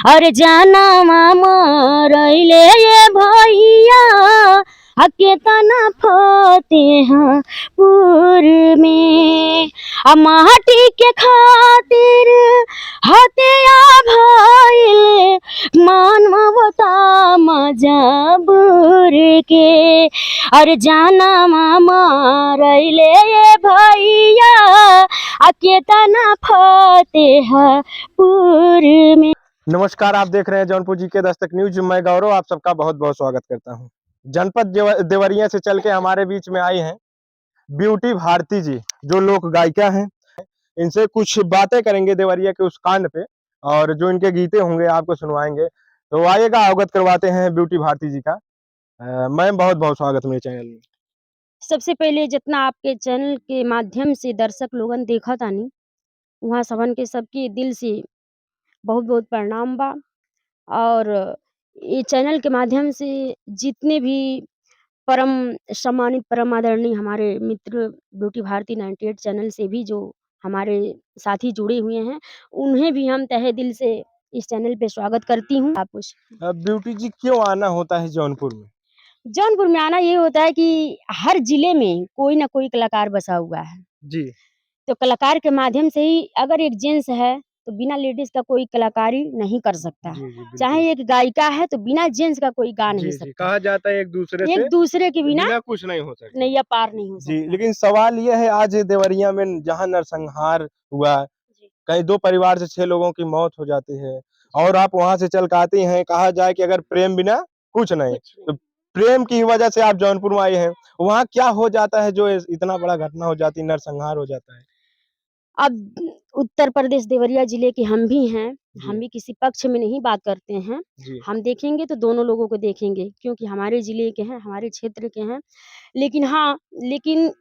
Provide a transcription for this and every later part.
और जाना मरैले ये भैया केतना फतेहपुर में माटी के खातिर हत्या भइल मानवता मजबूर के और जाना मरैले ये भैया केतना फतेहपुर में। नमस्कार, आप देख रहे हैं जौनपुर जी के दस्तक न्यूज। मैं गौरव आप सबका बहुत बहुत स्वागत करता हूं। जनपद देवरिया से चल के हमारे बीच में आई हैं ब्यूटी भारती जी, जो लोक गायिका हैं। इनसे कुछ बातें करेंगे देवरिया के उस कांड पे, और जो इनके गीते होंगे आपको सुनवाएंगे। तो आइएगा, अवगत करवाते हैं ब्यूटी भारती जी का। मैम, बहुत बहुत स्वागत मेरे चैनल में। सबसे पहले जितना आपके चैनल के माध्यम से दर्शक लोगन देखा तानी वहाँ सबन के सबके दिल से बहुत बहुत प्रणाम बा। और ये चैनल के माध्यम से जितने भी परम सम्मानित परम आदरणीय हमारे मित्र ब्यूटी भारती 98 चैनल से भी जो हमारे साथी जुड़े हुए हैं, उन्हें भी हम तहे दिल से इस चैनल पे स्वागत करती हूँ। आप कुछ ब्यूटी जी, क्यों आना होता है जौनपुर में? जौनपुर में आना ये होता है कि हर जिले में कोई ना कोई कलाकार बसा हुआ है। जी तो कलाकार के माध्यम से ही अगर एक जेंट्स है तो बिना लेडीज का कोई कलाकारी नहीं कर सकता है। जी जी, बिल्कुल। चाहे एक गायिका है तो बिना जेंट्स का कोई गा नहीं जी जी, सकता। कहा जाता है एक दूसरे के बिना बिना कुछ नहीं हो सकता। नैया पार नहीं हो जी, सकता। लेकिन सवाल ये है, आज देवरिया में जहाँ नरसंहार हुआ, जी। कहीं 2 परिवार से 6 लोगों की मौत हो जाती है, और आप वहाँ से चल के आती हैं। कहा जाए कि अगर प्रेम बिना कुछ नहीं, कुछ तो नहीं। प्रेम की वजह से आप जौनपुर में आए हैं। वहाँ क्या हो जाता है जो इतना बड़ा घटना हो जाती है, नरसंहार हो जाता है? अब उत्तर प्रदेश देवरिया जिले के हम भी हैं, जी हम भी किसी पक्ष में नहीं बात करते हैं। जी हम देखेंगे तो दोनों लोगों को देखेंगे, क्योंकि हमारे जिले के हैं, हमारे क्षेत्र के हैं। लेकिन हाँ, लेकिन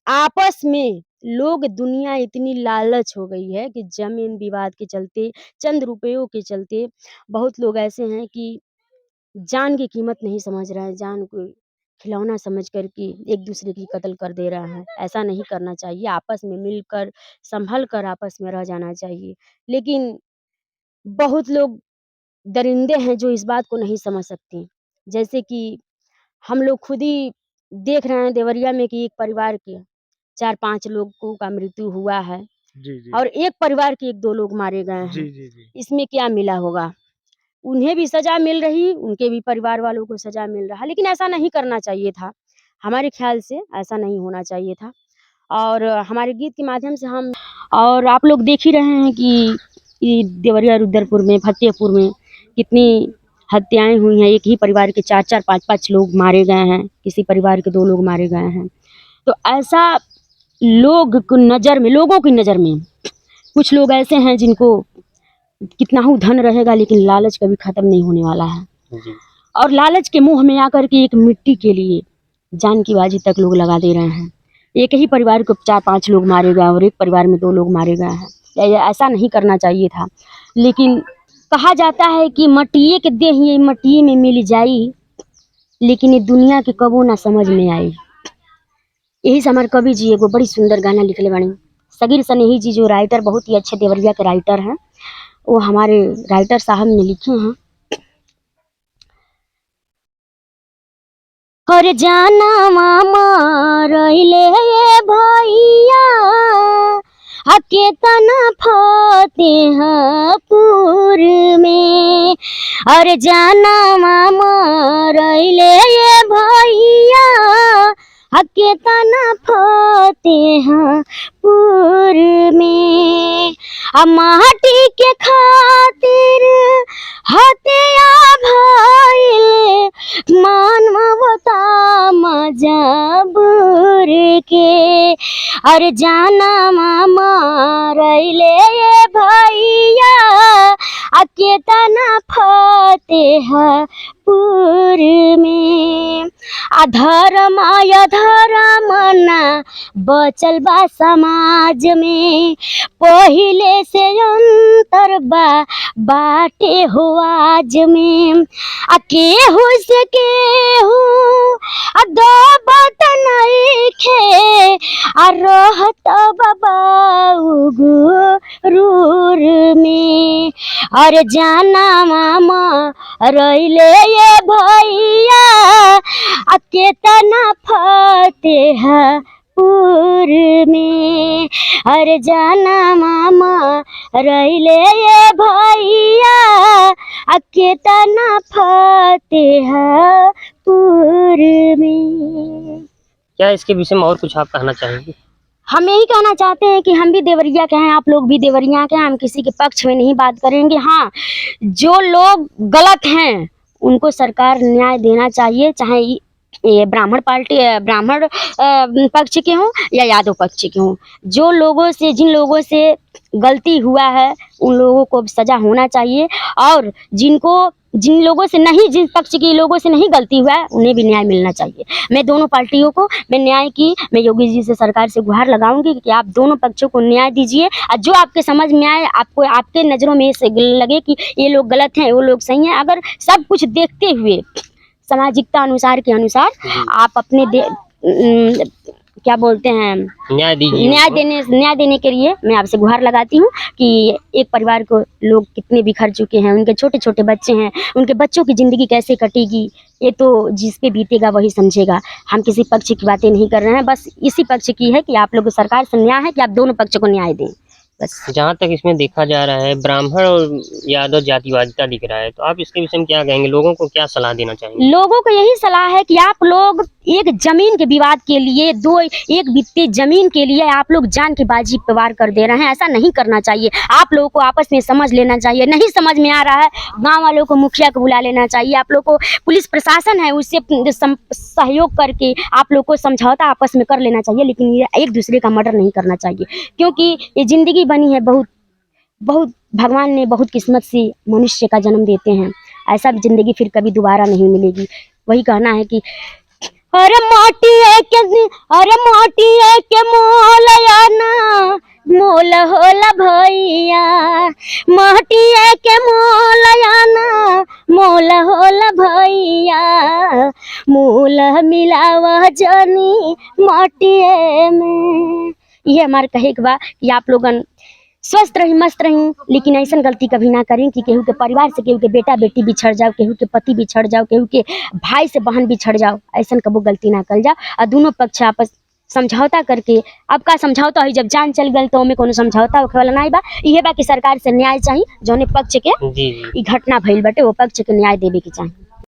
आपस में लोग दुनिया इतनी लालच हो गई है कि जमीन विवाद के चलते, चंद रुपयों के चलते बहुत लोग ऐसे हैं कि जान की कीमत नहीं समझ रहा है, जान को खिलौना समझ कर के एक दूसरे की कत्ल कर दे रहा है। ऐसा नहीं करना चाहिए, आपस में मिलकर संभल कर आपस में रह जाना चाहिए। लेकिन बहुत लोग दरिंदे हैं जो इस बात को नहीं समझ सकते। जैसे कि हम लोग खुद ही देख रहे हैं देवरिया में कि एक परिवार के 4-5 लोगों का मृत्यु हुआ है जी जी और एक परिवार के 1-2 लोग मारे गए जी हैं। जी जी। इसमें क्या मिला होगा? उन्हें भी सज़ा मिल रही, उनके भी परिवार वालों को सज़ा मिल रहा, लेकिन ऐसा नहीं करना चाहिए था। हमारे ख़्याल से ऐसा नहीं होना चाहिए था। और हमारे गीत के माध्यम से हम और आप लोग देख ही रहे हैं कि ये देवरिया रुद्रपुर में, फतेहपुर में कितनी हत्याएँ हुई हैं। एक ही परिवार के 4-4, 5-5 लोग मारे गए हैं, किसी परिवार के 2 लोग मारे गए हैं। तो ऐसा लोगों की नज़र में कुछ लोग ऐसे हैं जिनको कितना ही धन रहेगा लेकिन लालच कभी ख़त्म नहीं होने वाला है। जी और लालच के मुँह में आकर के एक मिट्टी के लिए जान की बाजी तक लोग लगा दे रहे हैं। एक ही परिवार को 4-5 लोग मारे गए और एक परिवार में 2 लोग मारे गए हैं। ऐसा नहीं करना चाहिए था। लेकिन कहा जाता है कि मटिए के देह ये मटिए में मिल जाई, लेकिन ये दुनिया के कबो ना समझ में आई। यही से हमारे कवि जी एगो बड़ी सुंदर गाना लिखले बानी। सगीर सनेही जी जो राइटर बहुत ही अच्छे देवरिया के राइटर हैं, वो हमारे राइटर साहब ने लिखे हैं। और जाना मरैले ये भैया केतना फतेहपुर में। और जाना मरैले ये भैया केतना फतेहपुर में माटी के खातिर हत्या भइल मानवता मजबूर के। और जाना मरैले ये भैया केतना फतेहपुर में। अधर्म अधर्म ना बचल बा समाज में, पहिले से अंतर बाटे हो आज में। आ केहू से केहू दबत नइखे, आ रहत बाबा गुरूर में। और जाना मामा रहिले ये भैया, आ केतना फतेह पुर में। अरे जाना मामा रहिले ये भैया, आ केतना फतेह पुर में। क्या इसके विषय में और कुछ आप कहना चाहेंगे? हम यही कहना चाहते हैं कि हम भी देवरिया के हैं, आप लोग भी देवरिया के हैं, हम किसी के पक्ष में नहीं बात करेंगे। हाँ, जो लोग गलत हैं उनको सरकार न्याय देना चाहिए, चाहे ये ब्राह्मण पार्टी ब्राह्मण पक्ष के हों या यादव पक्ष के हों। जो लोगों से जिन लोगों से गलती हुआ है उन लोगों को सज़ा होना चाहिए, और जिन लोगों से नहीं, जिन पक्ष के लोगों से नहीं गलती हुआ है उन्हें भी न्याय मिलना चाहिए। मैं दोनों पार्टियों को मैं न्याय की मैं योगी जी से सरकार से गुहार लगाऊंगी कि आप दोनों पक्षों को न्याय दीजिए, और जो आपके समझ में आए, आपको आपके नज़रों में से लगे कि ये लोग गलत हैं वो लोग सही हैं, अगर सब कुछ देखते हुए सामाजिकता अनुसार के अनुसार आप अपने क्या बोलते हैं न्याय देने के लिए मैं आपसे गुहार लगाती हूँ कि एक परिवार को लोग कितने बिखर चुके हैं, उनके छोटे छोटे बच्चे हैं, उनके बच्चों की ज़िंदगी कैसे कटेगी ये तो जिस पे बीतेगा वही समझेगा। हम किसी पक्ष की बातें नहीं कर रहे हैं, बस इसी पक्ष की है कि आप लोग सरकार से न्याय है कि आप दोनों पक्ष को न्याय दें बस। जहाँ तक इसमें देखा जा रहा है ब्राह्मण और यादव जातिवादिता दिख रहा है, तो आप इसके विषय में क्या कहेंगे? लोगों को क्या सलाह देना चाहेंगे? लोगों को यही सलाह है कि आप लोग एक जमीन के विवाद के लिए एक बित्ते जमीन के लिए आप लोग जान की बाजी पे वार कर दे रहे हैं। ऐसा नहीं करना चाहिए। आप लोगों को आपस में समझ लेना चाहिए। नहीं समझ में आ रहा है गांव वालों को मुखिया को बुला लेना चाहिए। आप लोग को पुलिस प्रशासन है उससे सहयोग करके आप लोग को समझौता आपस में कर लेना चाहिए, लेकिन ये एक दूसरे का मर्डर नहीं करना चाहिए, क्योंकि ये जिंदगी बनी है बहुत भगवान ने बहुत किस्मत से मनुष्य का जन्म देते हैं। ऐसा जिंदगी फिर कभी दोबारा नहीं मिलेगी। वही कहना है कि अरे माटी है के मोल होला भैया, माटी है के मोल होला भैया, मोल मिलावा जानी माटिए में। ये हमारे कहे के बा कि आप लोगन स्वस्थ रही मस्त रही, लेकिन ऐसा गलती कभी ना करें कि केहू के परिवार से केहू के बेटा बेटी बिछड़ जाओ, केहू के पति बिछड़ जाओ, केहू के भाई से बहन बिछड़ जाओ। ऐसा कबो गलती ना कर जाओ, और दोनों पक्ष आपस समझौता करके अब का समझौता हुई जब जान चल गल तो हमें कोनो समझौता होखे वाला नहीं बा। इहे बा कि सरकार से न्याय चाहिए, जौने पक्ष के जी ई घटना भइल बाटे वो पक्ष के न्याय देवे के चाहिए।